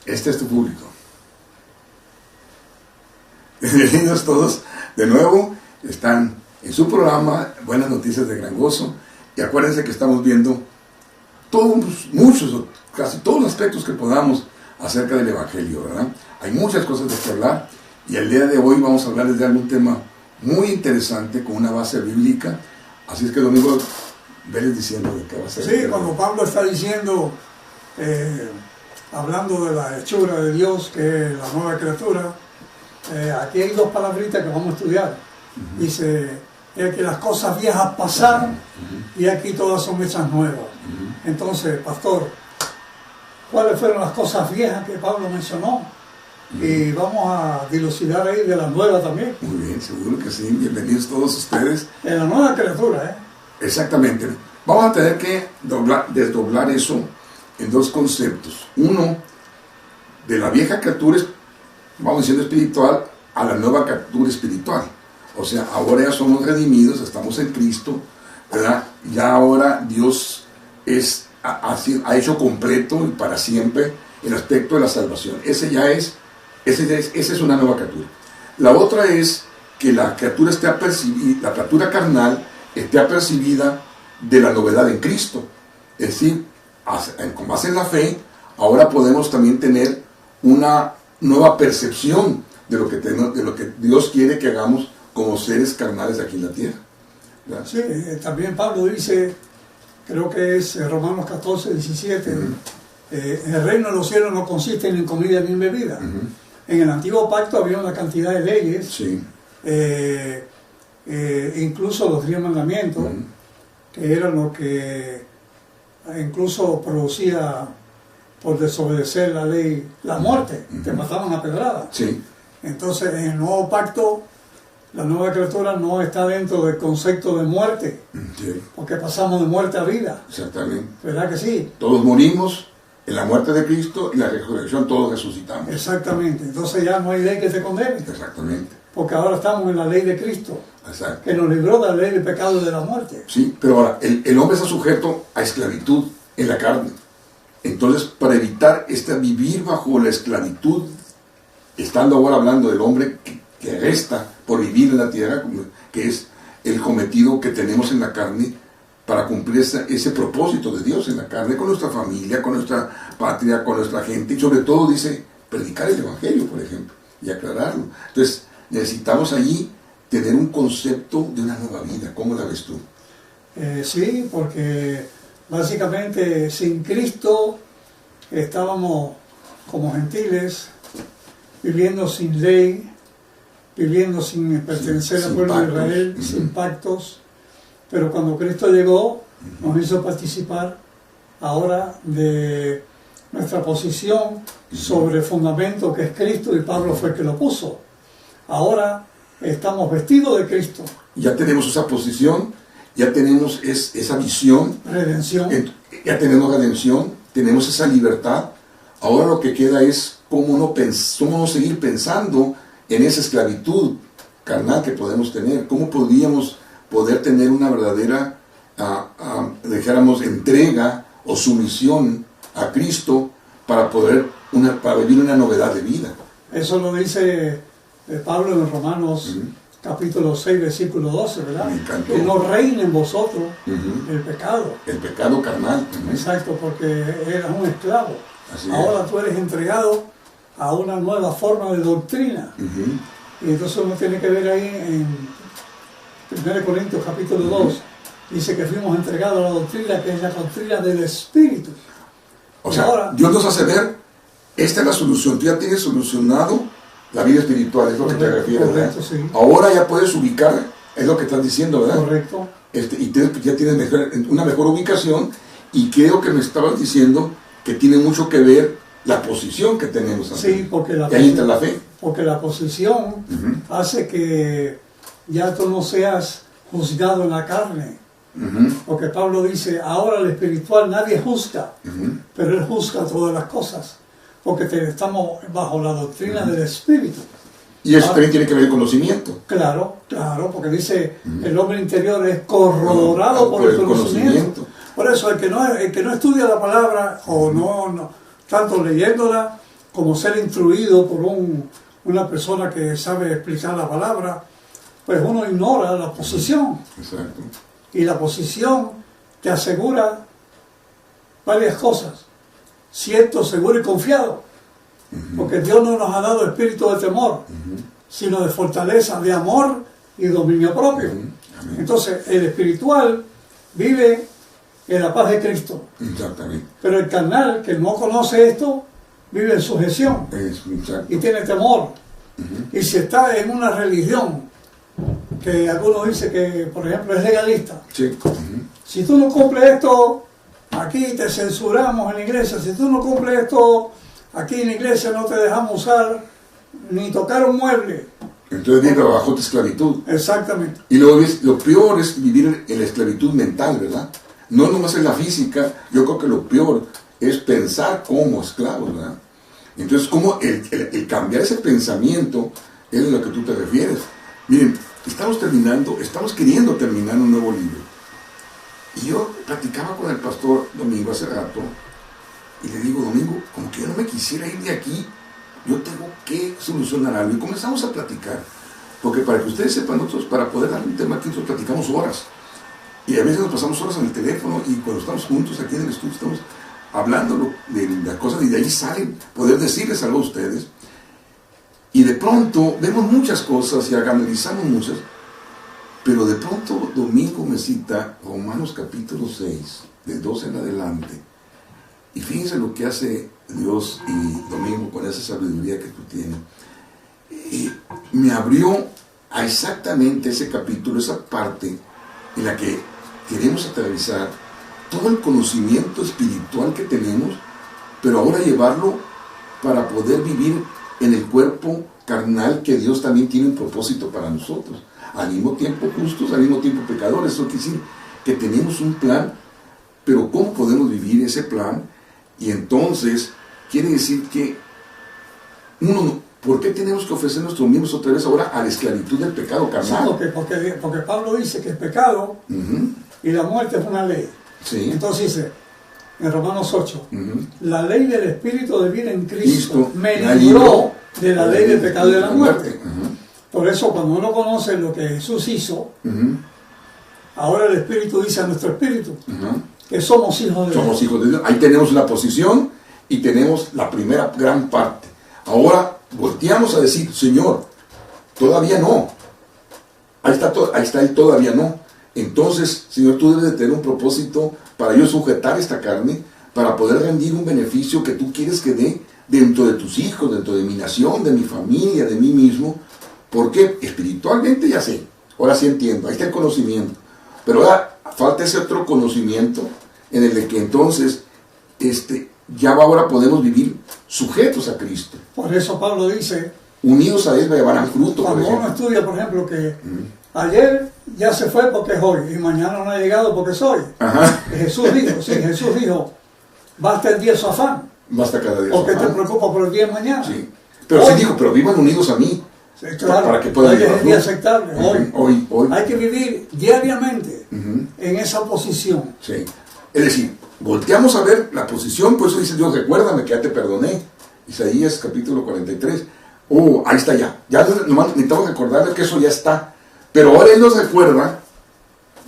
Este es tu público. Bienvenidos todos de nuevo. Están en su programa Buenas Noticias de Gran Gozo. Y acuérdense que estamos viendo todos, muchos, casi todos los aspectos que podamos acerca del Evangelio, ¿verdad? Hay muchas cosas de que hablar. Y el día de hoy vamos a hablarles de algún tema muy interesante con una base bíblica. Así es que Domingo, veles diciendo de qué va a ser. Sí, cuando Pablo está diciendo, hablando de la hechura de Dios, que es la nueva criatura, aquí hay dos palabritas que vamos a estudiar. Dice que las cosas viejas pasaron y aquí todas son hechas nuevas. Entonces, pastor, ¿cuáles fueron las cosas viejas que Pablo mencionó? Y vamos a dilucidar ahí de la nueva también. Muy bien, seguro que sí. Bienvenidos todos ustedes. De la nueva criatura, Exactamente. Vamos a tener que desdoblar eso en dos conceptos. Uno, de la vieja criatura, vamos diciendo espiritual, a la nueva criatura espiritual. O sea, ahora ya somos redimidos, estamos en Cristo, ¿verdad? Ya ahora Dios ha hecho completo y para siempre el aspecto de la salvación. Esa es una nueva criatura. La otra es que la criatura esté apercibida, la criatura carnal esté apercibida de la novedad en Cristo. Es decir, con base en la fe, ahora podemos también tener una nueva percepción de lo que Dios quiere que hagamos como seres carnales aquí en la tierra. ¿Verdad? Sí, también Pablo dice, creo que es Romanos 14, 17, el reino de los cielos no consiste en comida ni en bebida. En el antiguo pacto había una cantidad de leyes, sí. Incluso los 10 mandamientos, que eran lo que incluso producía, por desobedecer la ley, la muerte, te mataban a pedrada. Sí. Entonces, en el nuevo pacto, la nueva criatura no está dentro del concepto de muerte, Sí. porque pasamos de muerte a vida. Exactamente. ¿Verdad que sí? Todos morimos en la muerte de Cristo y la resurrección todos resucitamos. Exactamente. Entonces ya no hay ley que te condene, Exactamente. porque ahora estamos en la ley de Cristo, Exacto. que nos libró de la ley del pecado y de la muerte. Sí, pero ahora, el hombre está sujeto a esclavitud en la carne. Entonces, para evitar vivir bajo la esclavitud, estando ahora hablando del hombre que resta por vivir en la tierra, que es el cometido que tenemos en la carne, para cumplir ese propósito de Dios en la carne, con nuestra familia, con nuestra patria, con nuestra gente, y sobre todo dice, predicar el Evangelio, por ejemplo, y aclararlo. Entonces, necesitamos allí tener un concepto de una nueva vida. ¿Cómo la ves tú? Sí, porque básicamente sin Cristo estábamos como gentiles, viviendo sin ley, viviendo sin pertenecer al pueblo de Israel, sin pactos. Pero cuando Cristo llegó, nos hizo participar ahora de nuestra posición sobre el fundamento que es Cristo, y Pablo fue el que lo puso. Ahora estamos vestidos de Cristo. Ya tenemos esa posición, ya tenemos esa visión. Redención. Ya tenemos redención, tenemos esa libertad. Ahora lo que queda es cómo no seguir pensando en esa esclavitud carnal que podemos tener. ¿Cómo podríamos poder tener una verdadera, dijéramos, entrega o sumisión a Cristo para vivir una novedad de vida? Eso lo dice Pablo en Romanos capítulo 6, versículo 12, ¿verdad? Me encantó. Que no reine en vosotros el pecado. El pecado carnal. Exacto, porque eras un esclavo. Así ahora tú eres entregado a una nueva forma de doctrina. Y entonces uno tiene que ver ahí en 1 Corintios capítulo 2, dice que fuimos entregados a la doctrina que es la doctrina del Espíritu. O sea, ahora, Dios nos hace ver, esta es la solución. Tú ya tienes solucionado la vida espiritual, es lo que te refieres, ¿verdad? Sí. Ahora ya puedes ubicar, es lo que estás diciendo, ¿verdad? Correcto. Y ya tienes una mejor ubicación, y creo que me estabas diciendo que tiene mucho que ver la posición que tenemos. Sí, porque ahí entra la fe. Porque la posición hace que ya tú no seas juzgado en la carne. Porque Pablo dice, ahora el espiritual nadie juzga, pero él juzga todas las cosas, porque estamos bajo la doctrina del Espíritu. Y eso también tiene que ver el conocimiento. Claro, porque dice, el hombre interior es corroborado por el conocimiento. Por eso el que no estudia la palabra, o no tanto leyéndola, como ser instruido por una persona que sabe explicar la palabra, pues uno ignora la posición. Exacto. Y la posición te asegura varias cosas. Cierto, seguro y confiado. Porque Dios no nos ha dado espíritu de temor, sino de fortaleza, de amor y dominio propio. Entonces, el espiritual vive en la paz de Cristo. Exactamente. Pero el carnal, que no conoce esto, vive en sujeción y tiene temor. Y si está en una religión, que algunos dicen que, por ejemplo, es legalista. Sí. Si tú no cumples esto, aquí te censuramos en la iglesia. Si tú no cumples esto, aquí en la iglesia no te dejamos usar ni tocar un mueble. Entonces vive bajo tu esclavitud. Exactamente. Y luego lo peor es vivir en la esclavitud mental, ¿verdad? No nomás en la física, yo creo que lo peor es pensar como esclavos, ¿verdad? Entonces, como el cambiar ese pensamiento es a lo que tú te refieres. Miren, estamos queriendo terminar un nuevo libro. Y yo platicaba con el pastor Domingo hace rato, y le digo, Domingo, como que yo no me quisiera ir de aquí, yo tengo que solucionar algo. Y comenzamos a platicar, porque para que ustedes sepan, nosotros para poder dar un tema aquí, nosotros platicamos horas. Y a veces nos pasamos horas en el teléfono, y cuando estamos juntos aquí en el estudio, estamos hablando de las cosas, y de ahí salen poder decirles algo a ustedes. Y de pronto vemos muchas cosas y analizamos muchas, pero de pronto Domingo me cita Romanos capítulo 6, del 12 en adelante. Y fíjense lo que hace Dios y Domingo con esa sabiduría que tú tienes. Y me abrió a exactamente ese capítulo, esa parte en la que queremos atravesar todo el conocimiento espiritual que tenemos, pero ahora llevarlo para poder vivir en el cuerpo carnal que Dios también tiene un propósito para nosotros. Al mismo tiempo justos, al mismo tiempo pecadores. Eso quiere decir que tenemos un plan, pero ¿cómo podemos vivir ese plan? Y entonces quiere decir que ¿por qué tenemos que ofrecer nuestros miembros otra vez ahora a la esclavitud del pecado carnal? Sí, porque Pablo dice que el pecado y la muerte es una ley. Sí. Entonces dice, en Romanos 8, la ley del Espíritu de vida en Cristo me libró de la ley del pecado y de la muerte. Por eso cuando uno conoce lo que Jesús hizo, ahora el Espíritu dice a nuestro espíritu que somos hijos de Dios. Somos hijos de Dios. Ahí tenemos una posición y tenemos la primera gran parte. Ahora volteamos a decir, Señor, todavía no. Ahí está el todavía no. Entonces, Señor, tú debes de tener un propósito para yo sujetar esta carne, para poder rendir un beneficio que tú quieres que dé dentro de tus hijos, dentro de mi nación, de mi familia, de mí mismo. Porque espiritualmente ya sé, ahora sí entiendo, ahí está el conocimiento. Pero ahora falta ese otro conocimiento en el de que entonces ya ahora podemos vivir sujetos a Cristo. Por eso Pablo dice, unidos a Él llevarán fruto. Cuando uno estudia, por ejemplo, que ayer ya se fue porque es hoy y mañana no ha llegado porque es hoy. Jesús dijo, basta el día su afán. Basta cada día. Porque te preocupa por el día de mañana. Sí. Pero hoy, sí dijo, pero vivan unidos a mí. Sí, claro, para que puedan hoy es el día aceptable. Hoy. Hay que vivir diariamente en esa posición. Sí. Es decir, volteamos a ver la posición, por eso dice Dios, recuérdame que ya te perdoné. Isaías capítulo 43. Ahí está ya. Ya nomás necesitamos recordarle que eso ya está. Pero ahora Él nos recuerda,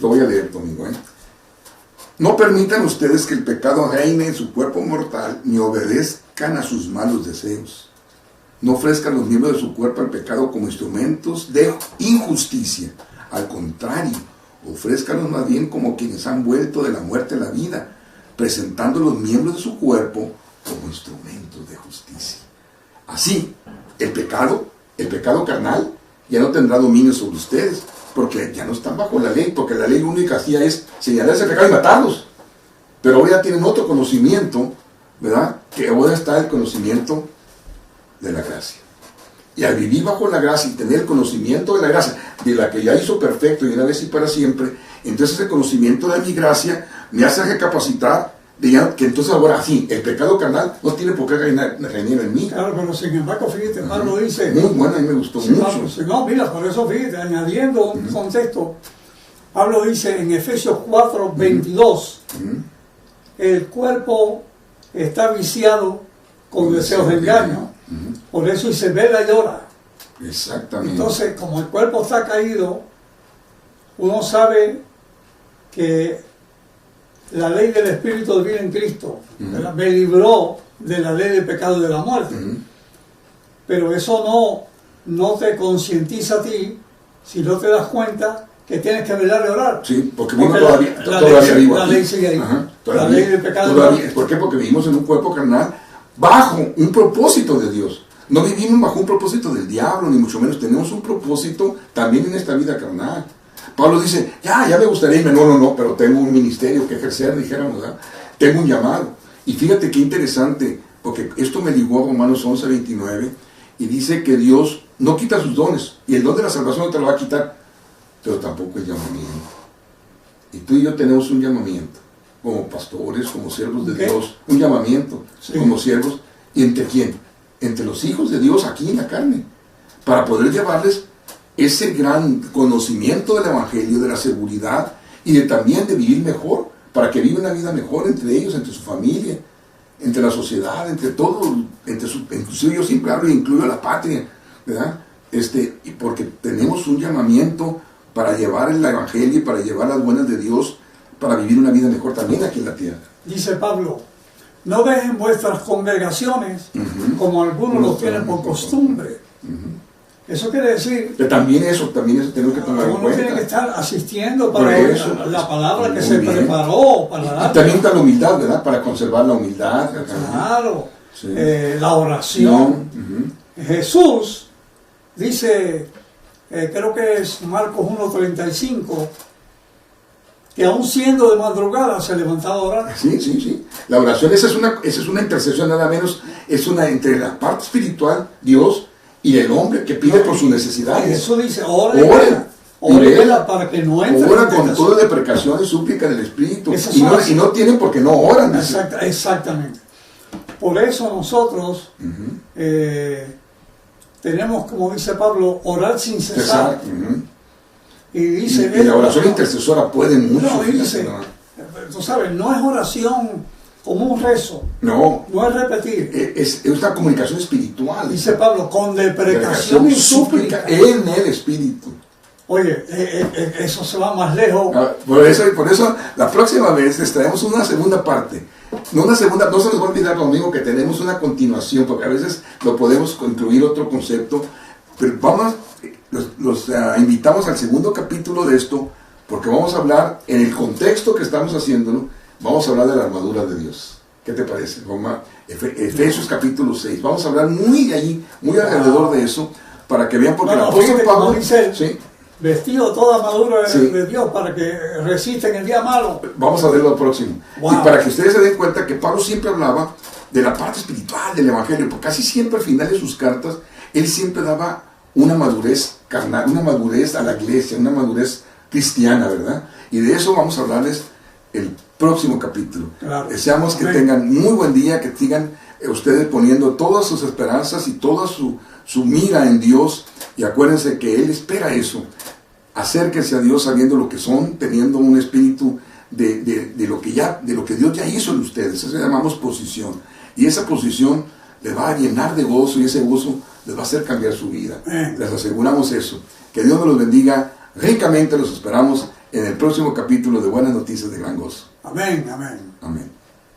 lo voy a leer conmigo, no permitan ustedes que el pecado reine en su cuerpo mortal, ni obedezcan a sus malos deseos. No ofrezcan los miembros de su cuerpo al pecado como instrumentos de injusticia. Al contrario, ofrézcanlos más bien como quienes han vuelto de la muerte a la vida, presentando los miembros de su cuerpo como instrumentos de justicia. Así, el pecado carnal, ya no tendrá dominio sobre ustedes, porque ya no están bajo la ley, porque la ley única hacía es señalar ese pecado y matarlos. Pero ahora ya tienen otro conocimiento, ¿verdad? Que ahora está el conocimiento de la gracia. Y al vivir bajo la gracia y tener el conocimiento de la gracia, de la que ya hizo perfecto y una vez y para siempre, entonces el conocimiento de mi gracia me hace recapacitar de ya, que entonces ahora sí, el pecado carnal no tiene por qué reinar en mí. Claro, pero sin embargo, fíjate, Pablo dice... Muy bueno, a mí me gustó mucho. No, mira, por eso fíjate, añadiendo un contexto, Pablo dice en Efesios 4:22, el cuerpo está viciado con deseos de engaño. Por eso dice, vela y ora. Exactamente. Entonces, como el cuerpo está caído, uno sabe que la ley del Espíritu de vida en Cristo me libró de la ley del pecado y de la muerte. Pero eso no te concientiza a ti si no te das cuenta que tienes que velar y orar. Sí, porque uno todavía vivo la aquí. ley sigue ahí. Ajá, la ley del pecado y de la muerte. ¿Por qué? Porque vivimos en un cuerpo carnal bajo un propósito de Dios. No vivimos bajo un propósito del diablo, ni mucho menos. Tenemos un propósito también en esta vida carnal. Pablo dice, ya me gustaría irme. No, pero tengo un ministerio que ejercer, dijéramos, ¿verdad? Tengo un llamado. Y fíjate qué interesante, porque esto me ligó a Romanos 11:29, y dice que Dios no quita sus dones, y el don de la salvación no te lo va a quitar, pero tampoco el llamamiento. Y tú y yo tenemos un llamamiento, como pastores, como siervos de Dios, un llamamiento, como siervos, ¿y entre quién? Entre los hijos de Dios aquí en la carne, para poder llevarles ese gran conocimiento del Evangelio, de la seguridad y también de vivir mejor, para que vivan una vida mejor entre ellos, entre su familia, entre la sociedad, entre todo, inclusive yo siempre hablo y incluyo a la patria, ¿verdad? Y porque tenemos un llamamiento para llevar el Evangelio y para llevar las buenas de Dios, para vivir una vida mejor también aquí en la tierra. Dice Pablo, no dejen vuestras congregaciones como algunos lo tienen por costumbre. Eso quiere decir que también eso tenemos que tomar en uno cuenta. tiene que estar asistiendo para la palabra que se preparó para dar. Y también está la humildad, ¿verdad? Para conservar la humildad. Claro. Sí. La oración. Jesús dice, creo que es Marcos 1:35, que aún siendo de madrugada se levantaba a orar. Sí. La oración, esa es una intercesión nada menos, es una entre la parte espiritual, Dios, y el hombre que pide por sus necesidades. Eso dice, ora para que no entre. Ora con toda deprecación y súplica del Espíritu. Y no tienen porque no oran. Exactamente. Por eso nosotros tenemos, como dice Pablo, orar sin cesar. Y dice, y la oración intercesora puede mucho. Tú sabes, no es oración como un rezo. No es repetir. Es una comunicación espiritual. Dice Pablo, con deprecación y súplica en el Espíritu. Oye, eso se va más lejos. Por eso la próxima vez les traemos una segunda parte. No se nos va a olvidar lo mismo que tenemos una continuación, porque a veces lo podemos incluir otro concepto. Pero los invitamos al segundo capítulo de esto, porque vamos a hablar, en el contexto que estamos haciéndolo, vamos a hablar de la armadura de Dios. ¿Qué te parece? Efesios capítulo 6. Vamos a hablar muy alrededor de eso, para que vean, porque el apóstol Pablo dice, vestido toda armadura de Dios para que resista en el día malo. Vamos a verlo próximo. Y para que ustedes se den cuenta que Pablo siempre hablaba de la parte espiritual del Evangelio, porque casi siempre al final de sus cartas, él siempre daba una madurez carnal, una madurez a la iglesia, una madurez cristiana, ¿verdad? Y de eso vamos a hablarles el próximo capítulo. Claro. Deseamos que tengan muy buen día, que sigan ustedes poniendo todas sus esperanzas y toda su mira en Dios, y acuérdense que Él espera eso. Acérquense a Dios sabiendo lo que son, teniendo un espíritu de lo que Dios ya hizo en ustedes. Eso le llamamos posición, y esa posición les va a llenar de gozo, y ese gozo les va a hacer cambiar su vida. Les aseguramos eso. Que Dios nos los bendiga ricamente. Los esperamos en el próximo capítulo de Buenas Noticias de Gran Gozo. Amén. Amén.